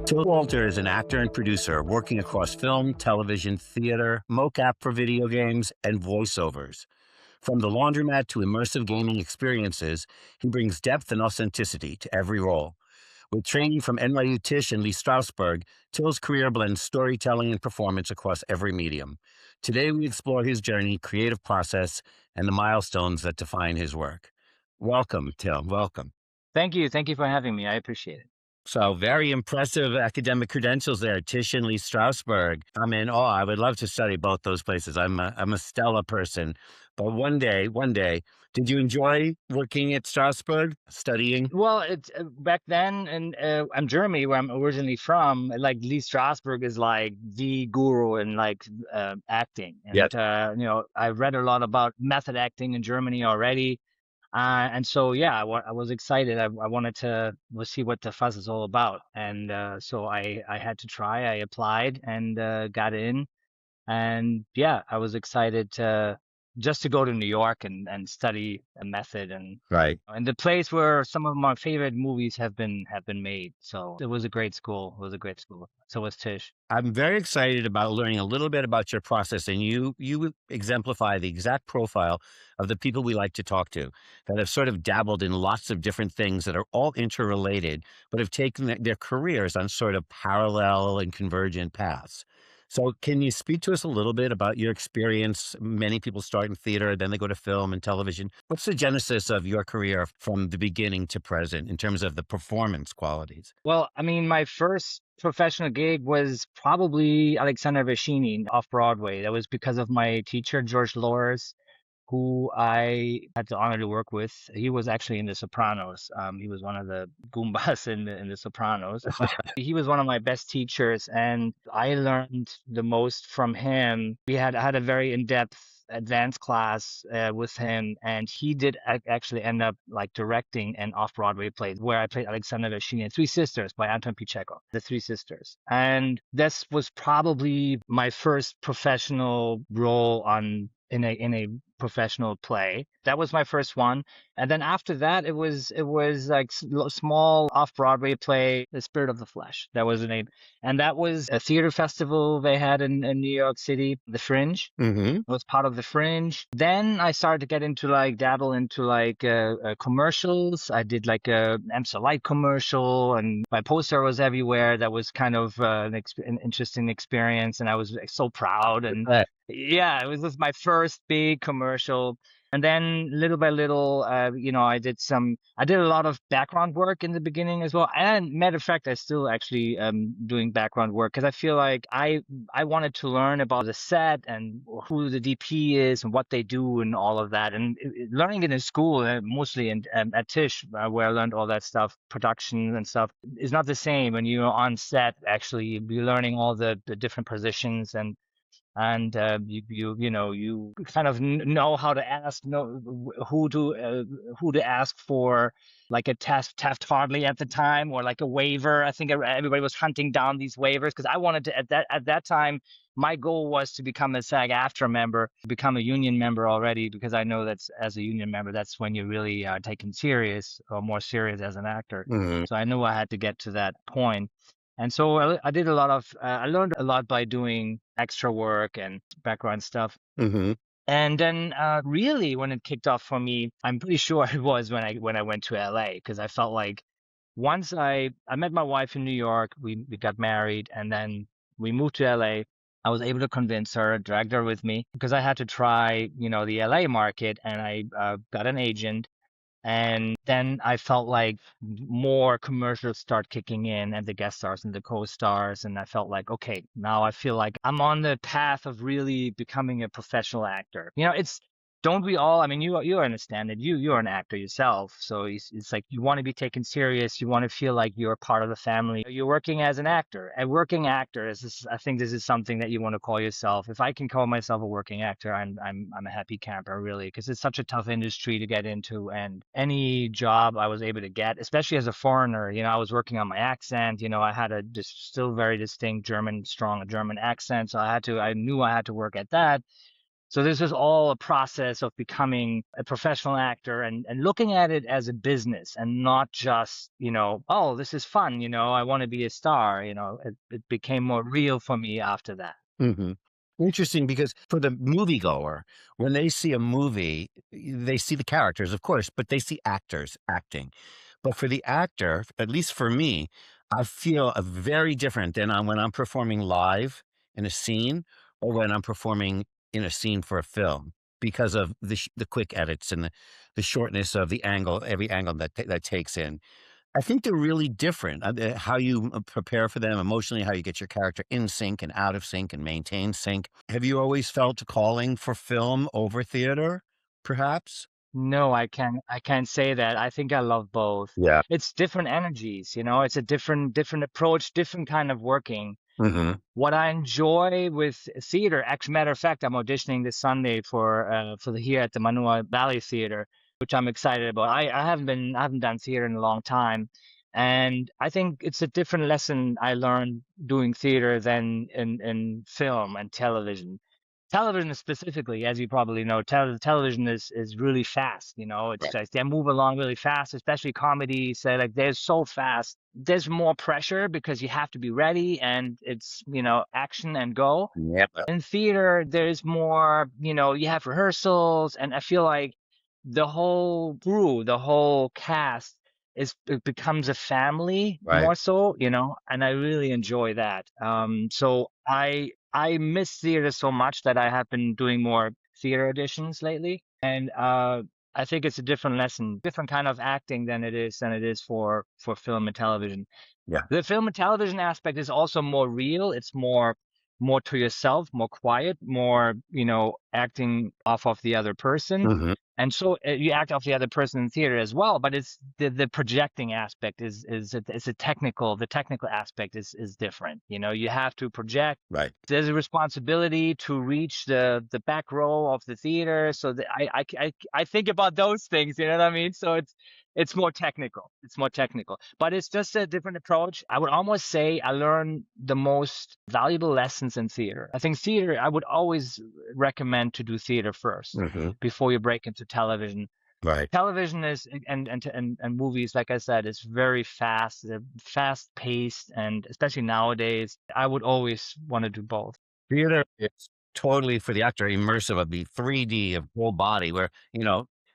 Till Wolter is an actor and producer working across film, television, theater, mocap for video games, and voiceovers. From the Laundromat to immersive gaming experiences, he brings depth and authenticity to every role. With training from NYU Tisch and Lee Strasberg, Till's career blends storytelling and performance across every medium. Today, we explore his journey, creative process, and the milestones that define his work. Welcome, Till. Welcome. Thank you. Thank you for having me. I appreciate it. So very impressive academic credentials there, Tisch and Lee Strasberg. I'm in awe. I would love to study both those places. I'm a Stella person. But one day, did you enjoy working at Strasberg, studying? Well, it's back then in Germany, where I'm originally from. Like Lee Strasberg is like the guru in like acting, Yep. and I read a lot about method acting in Germany already. And so, yeah, I was excited. I wanted to see what the fuss is all about. And so I had to try. I applied and got in. And yeah, I was excited just to go to New York and study a method Right. and the place where some of my favorite movies have been made. So it was a great school. It was a great school. So was Tisch. I'm very excited about learning a little bit about your process, and you exemplify the exact profile of the people we like to talk to that have sort of dabbled in lots of different things that are all interrelated, but have taken their careers on sort of parallel and convergent paths. So can you speak to us a little bit about your experience? Many people start in theater, then they go to film and television. What's the genesis of your career from the beginning to present in terms of the performance qualities? Well, I mean, my first professional gig was probably Alexander Verschini off Broadway. That was because of my teacher, George Loris, who I had the honor to work with. He was actually in The Sopranos. He was one of the Goombas in the Sopranos. He was one of my best teachers, and I learned the most from him. I had a very in-depth advanced class with him, and he did actually end up like directing an off-Broadway play where I played Alexander Verschini and Three Sisters by Anton Picheko, The Three Sisters. And this was probably my first professional role in a professional play. That was my first one. And then after that, it was like small off-Broadway play, The Spirit of the Flesh. That was the name. And that was a theater festival they had in New York City, The Fringe. Mm-hmm. It was part of The Fringe. Then I started to get into like dabble into like commercials. I did like a Amstel Light commercial, and my poster was everywhere. That was kind of an interesting experience, and I was so proud. And yeah, it was just my first big commercial. And then little by little, I did a lot of background work in the beginning as well. And matter of fact, I still actually doing background work because I feel like I wanted to learn about the set and who the DP is and what they do and all of that. And learning it in school, mostly at Tisch, where I learned all that stuff, production and stuff, is not the same when you're on set. Actually, you're learning all the different positions and you kind of know how to ask, know who to ask for, like a Taft Hartley at the time, or like a waiver. I think everybody was hunting down these waivers because I wanted to at that time. My goal was to become a SAG-AFTRA member, become a union member already, because I know that's as a union member, that's when you really are taken serious or more serious as an actor. Mm-hmm. So I knew I had to get to that point. And so I did I learned a lot by doing extra work and background stuff. Mm-hmm. And then really when it kicked off for me, I'm pretty sure it was when I went to LA, because I felt like once I met my wife in New York, we got married, and then we moved to LA. I was able to convince her, dragged her with me, because I had to try, the LA market, and I got an agent. And then I felt like more commercials start kicking in, and the guest stars and the co-stars. And I felt like, okay, now I feel like I'm on the path of really becoming a professional actor. Don't we all? I mean, you understand it. You're an actor yourself, so it's like you want to be taken serious. You want to feel like you're part of the family. You're working as an actor. A working actor I think this is something that you want to call yourself. If I can call myself a working actor, I'm a happy camper, really, because it's such a tough industry to get into. And any job I was able to get, especially as a foreigner, I was working on my accent. I had a still very distinct strong German accent, so I knew I had to work at that. So this is all a process of becoming a professional actor and looking at it as a business and not just, oh, this is fun, I want to be a star. It became more real for me after that. Hmm. Interesting, because for the moviegoer, when they see a movie, they see the characters, of course, but they see actors acting. But for the actor, at least for me, I feel a very different than when I'm performing live in a scene or when I'm performing in a scene for a film, because of the quick edits and the shortness of the angle, every angle that takes in. I think they're really different. How you prepare for them emotionally, how you get your character in sync and out of sync and maintain sync. Have you always felt a calling for film over theater, perhaps? No, I can't say that. I think I love both. Yeah. It's different energies, it's a different approach, different kind of working. Hmm. What I enjoy with theater, actually, matter of fact, I'm auditioning this Sunday for the here at the Manoa Valley Theater, which I'm excited about. I haven't done theater in a long time, and I think it's a different lesson I learned doing theater than in film and television. Television specifically, as you probably know, television is really fast. It's Right. just they move along really fast, especially comedies. Like they're so fast. There's more pressure because you have to be ready, and it's action and go. Yep. In theater, there's more. You have rehearsals, and I feel like the whole crew, the whole cast it becomes a family Right. more so, and I really enjoy that. So I miss theater so much that I have been doing more theater auditions lately, and I think it's a different lesson, different kind of acting than it is for film and television. Yeah. The film and television aspect is also more real. It's more to yourself, more quiet, more, acting off of the other person. Hmm. And so you act off the other person in theater as well, but it's the projecting aspect is a technical, the technical aspect is different. You have to project. Right. There's a responsibility to reach the back row of the theater. So that I think about those things, you know what I mean? So it's more technical. It's more technical, but it's just a different approach. I would almost say I learned the most valuable lessons in theater. I think theater, I would always recommend to do theater first Hmm. before you break into television. Right. Television is and movies, like I said, is very fast, they're fast paced, and especially nowadays, I would always want to do both. Theater is totally for the actor immersive of the 3D of whole body, where,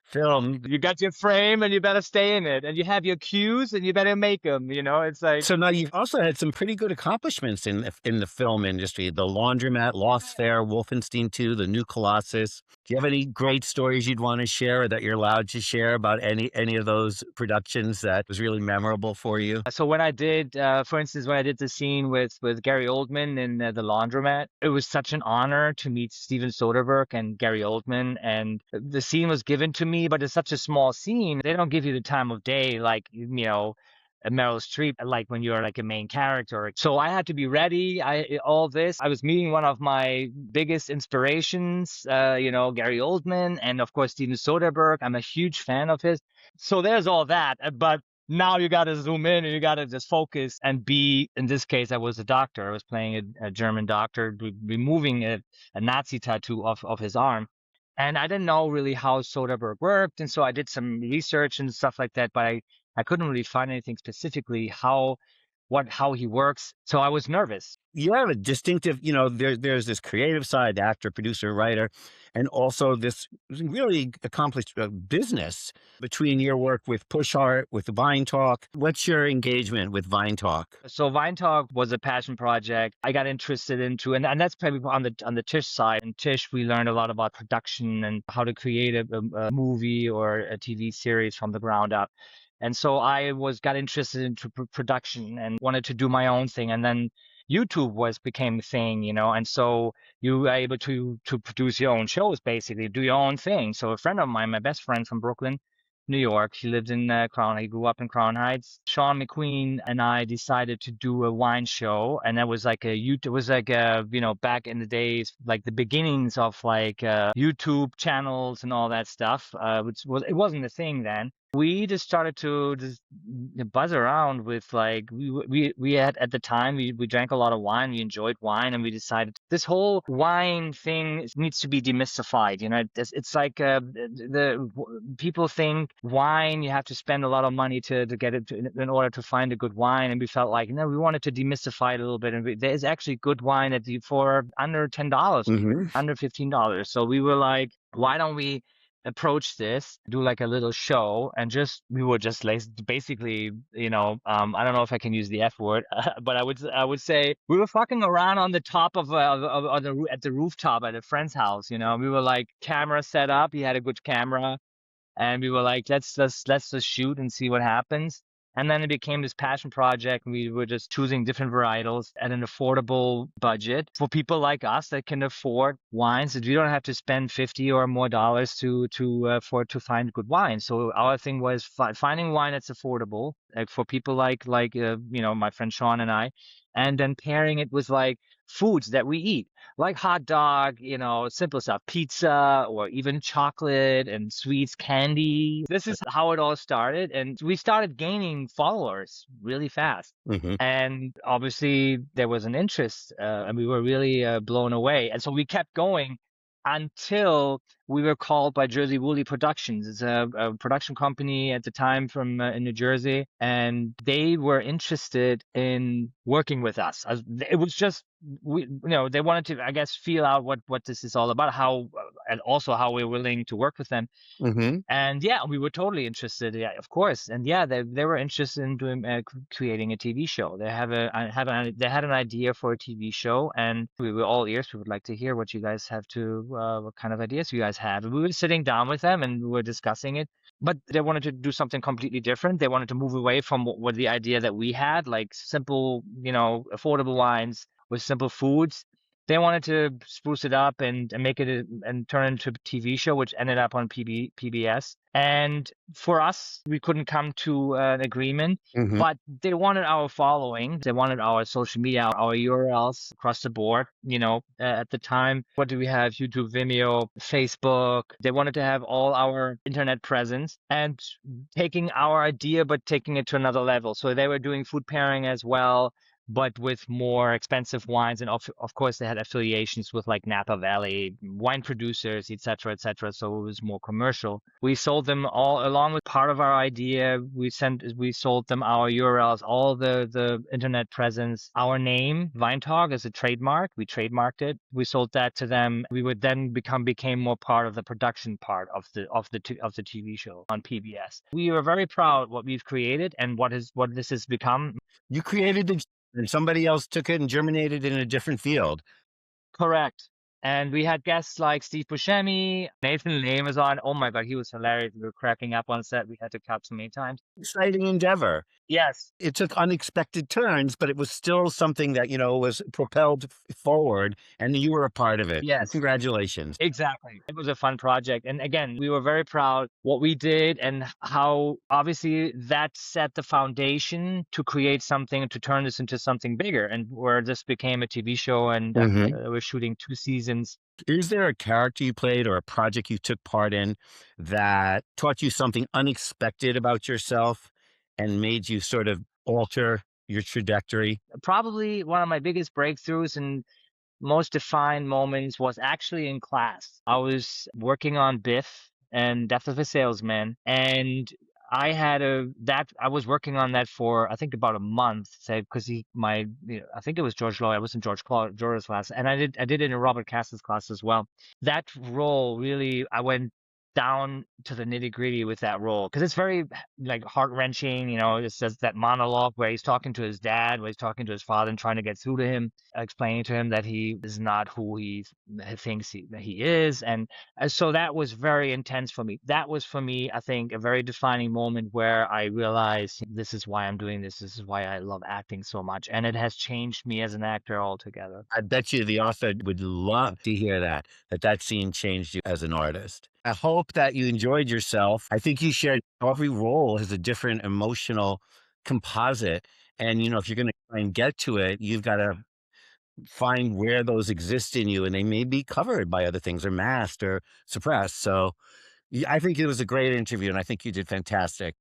film. You got your frame and you better stay in it, and you have your cues and you better make them. It's like So now you've also had some pretty good accomplishments in the film industry. The Laundromat, Lost Fair, Wolfenstein 2, The New Colossus. Do you have any great stories you'd want to share or that you're allowed to share about any of those productions that was really memorable for you? so when I did, for instance, when I did the scene with Gary Oldman in the Laundromat, it was such an honor to meet Steven Soderbergh and Gary Oldman, and the scene was given to me, but it's such a small scene. They don't give you the time of day like Meryl Streep, like when you're like a main character. So I had to be ready. All this. I was meeting one of my biggest inspirations, Gary Oldman, and of course Steven Soderbergh. I'm a huge fan of his. So there's all that. But now you got to zoom in and you got to just focus and be. In this case, I was a doctor. I was playing a German doctor, removing a Nazi tattoo of his arm. And I didn't know really how Soderbergh worked, and so I did some research and stuff like that. But I couldn't really find anything specifically how he works. So I was nervous. You have a distinctive, there's this creative side, actor, producer, writer, and also this really accomplished business between your work with Push Art, with Vine Talk. What's your engagement with Vine Talk? So Vine Talk was a passion project I got interested into, and that's probably on the Tisch side. In Tisch, we learned a lot about production and how to create a movie or a TV series from the ground up. And so I got interested into production and wanted to do my own thing. And then YouTube became the thing, and so you are able to produce your own shows, basically do your own thing. So a friend of mine, my best friend from Brooklyn, New York, he lived in he grew up in Crown Heights. Sean McQueen and I decided to do a wine show, and that was like it was like back in the days, like the beginnings of like YouTube channels and all that stuff, which it wasn't a thing then. We just started to just buzz around with like we had at the time we drank a lot of wine, we enjoyed wine, and we decided this whole wine thing needs to be demystified. You know, it's like people think wine you have to spend a lot of money to get it in order to find a good wine, and we felt like no, we wanted to demystify it a little bit, and there's actually good wine for under $10, Hmm. under $15. So we were like, why don't we approach this, do like a little show, and just we were just like basically, I don't know if I can use the F word, but I would say we were fucking around on the top at the rooftop at a friend's house. We were like camera set up. He had a good camera, and we were like, let's just shoot and see what happens. And then it became this passion project. We were just choosing different varietals at an affordable budget for people like us that can afford wines. That you don't have to spend 50 or more dollars to find good wine. So our thing was finding wine that's affordable, like for people like my friend Sean and I, and then pairing it with like foods that we eat like hot dog, simple stuff, pizza, or even chocolate and sweets, candy. This is how it all started. And we started gaining followers really fast. Hmm. And obviously, there was an interest, and we were really blown away. And so we kept going until we were called by Jersey Woolly Productions. It's a production company at the time from in New Jersey, and they were interested in working with us. It was just they wanted to, I guess, feel out what this is all about, how and also how we're willing to work with them. Hmm. And yeah, we were totally interested. Yeah, of course. And yeah, they were interested in doing creating a TV show. They had an idea for a TV show, and we were all ears. We would like to hear what you guys have to what kind of ideas you guys have. And we were sitting down with them and we were discussing it. But they wanted to do something completely different. They wanted to move away from what the idea that we had, like simple, affordable wines with simple foods. They wanted to spruce it up and make it and turn it into a TV show, which ended up on PBS. And for us, we couldn't come to an agreement, Hmm. but they wanted our following. They wanted our social media, our URLs across the board. At the time, what do we have? YouTube, Vimeo, Facebook. They wanted to have all our internet presence and taking our idea, but taking it to another level. So they were doing food pairing as well, but with more expensive wines. And of course, they had affiliations with like Napa Valley wine producers, et cetera, et cetera. So it was more commercial. We sold them all along with part of our idea. We sold them our URLs, all the internet presence, our name, Weintalk, as a trademark. We trademarked it. We sold that to them. We would then became more part of the production part of the TV show on PBS. We were very proud what we've created and what this has become. You created it, and somebody else took it and germinated in a different field. Correct. And we had guests like Steve Buscemi, Nathan Lane was on. Oh my God, he was hilarious. We were cracking up on set. We had to cut so many times. Exciting endeavor. Yes. It took unexpected turns, but it was still something that, was propelled forward, and you were a part of it. Yes. Congratulations. Exactly. It was a fun project. And again, we were very proud what we did and how obviously that set the foundation to create something, to turn this into something bigger, and where this became a TV show, and Hmm. we're shooting 2 seasons. Is there a character you played or a project you took part in that taught you something unexpected about yourself and made you sort of alter your trajectory? Probably one of my biggest breakthroughs and most defined moments was actually in class. I was working on Biff and Death of a Salesman, and I was working on that for I think about a month, say because I think it was George Lloyd. I was in George's class, and I did it in Robert Castle's class as well. That role really, I went down to the nitty gritty with that role because it's very like heart wrenching. It says that monologue where he's talking to his dad, where he's talking to his father and trying to get through to him, explaining to him that he is not who he thinks that he is. And so that was very intense for me. That was for me, I think, a very defining moment where I realized this is why I'm doing this. This is why I love acting so much. And it has changed me as an actor altogether. I bet you the author would love to hear that scene changed you as an artist. I hope that you enjoyed yourself. I think you shared every role has a different emotional composite. And, if you're going to try and get to it, you've got to find where those exist in you, and they may be covered by other things or masked or suppressed. So I think it was a great interview, and I think you did fantastic.